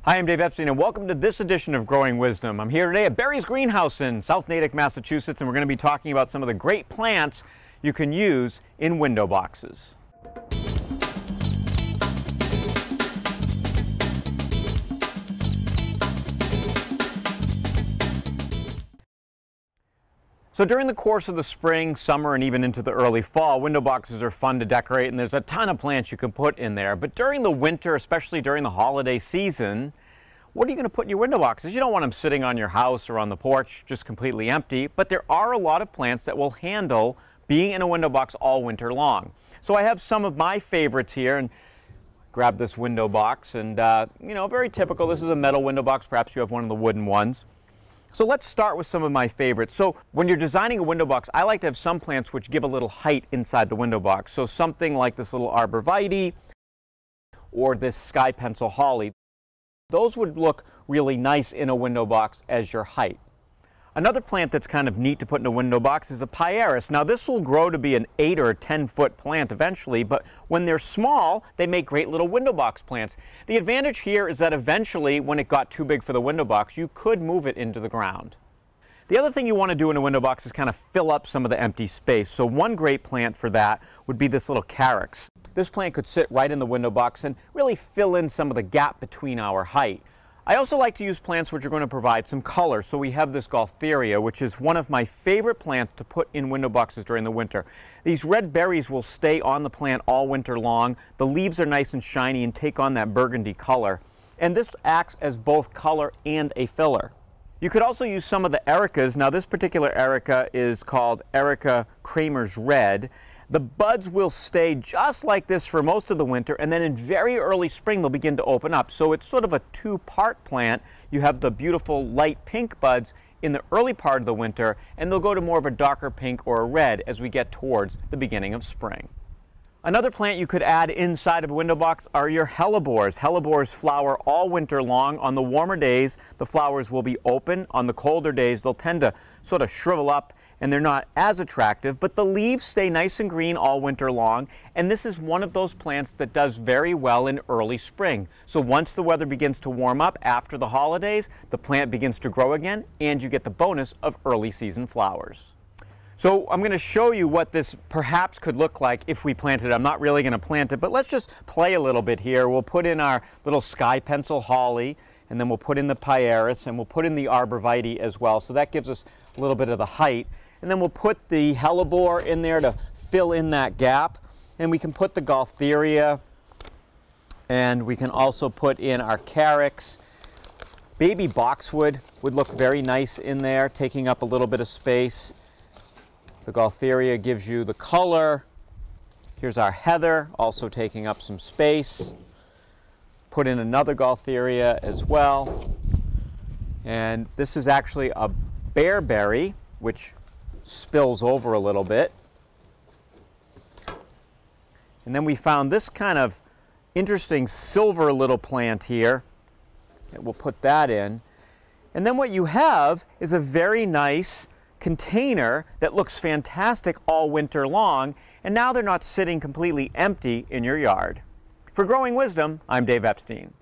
Hi, I'm Dave Epstein, and welcome to this edition of Growing Wisdom. I'm here today at Barry's Greenhouse in South Natick, Massachusetts, and we're going to be talking about some of the great plants you can use in window boxes. So during the course of the spring, summer, and even into the early fall, window boxes are fun to decorate, and there's a ton of plants you can put in there. But during the winter, especially during the holiday season, what are you going to put in your window boxes? You don't want them sitting on your house or on the porch just completely empty, but there are a lot of plants that will handle being in a window box all winter long. So I have some of my favorites here, and grab this window box, and very typical. This is a metal window box. Perhaps you have one of the wooden ones. So let's start with some of my favorites. So when you're designing a window box, I like to have some plants which give a little height inside the window box. So something like this little arborvitae or this sky pencil holly. Those would look really nice in a window box as your height. Another plant that's kind of neat to put in a window box is a Carex. Now this will grow to be an 8 or 10 foot plant eventually, but when they're small, they make great little window box plants. The advantage here is that eventually, when it got too big for the window box, you could move it into the ground. The other thing you want to do in a window box is kind of fill up some of the empty space. So one great plant for that would be this little Carex. This plant could sit right in the window box and really fill in some of the gap between our height. I also like to use plants which are going to provide some color. So we have this Gaultheria, which is one of my favorite plants to put in window boxes during the winter. These red berries will stay on the plant all winter long. The leaves are nice and shiny and take on that burgundy color. And this acts as both color and a filler. You could also use some of the Ericas. Now this particular Erica is called Erica Kramer's Red. The buds will stay just like this for most of the winter, and then in very early spring they'll begin to open up. So it's sort of a two-part plant. You have the beautiful light pink buds in the early part of the winter, and they'll go to more of a darker pink or a red as we get towards the beginning of spring. Another plant you could add inside of a window box are your hellebores. Hellebores flower all winter long. On the warmer days, the flowers will be open. On the colder days, they'll tend to sort of shrivel up and they're not as attractive, but the leaves stay nice and green all winter long. And this is one of those plants that does very well in early spring. So once the weather begins to warm up after the holidays, the plant begins to grow again, and you get the bonus of early season flowers. So I'm going to show you what this perhaps could look like if we planted it. I'm not really going to plant it, but let's just play a little bit here. We'll put in our little sky pencil holly, and then we'll put in the Carex, and we'll put in the arborvitae as well. So that gives us a little bit of the height. And then we'll put the hellebore in there to fill in that gap. And we can put the Gaultheria, and we can also put in our Carex. Baby boxwood would look very nice in there, taking up a little bit of space. The Gaultheria gives you the color. Here's our heather, also taking up some space. Put in another Gaultheria as well. And this is actually a bearberry, which spills over a little bit. And then we found this kind of interesting silver little plant here. And we'll put that in. And then what you have is a very nice container that looks fantastic all winter long, and now they're not sitting completely empty in your yard. For Growing Wisdom, I'm Dave Epstein.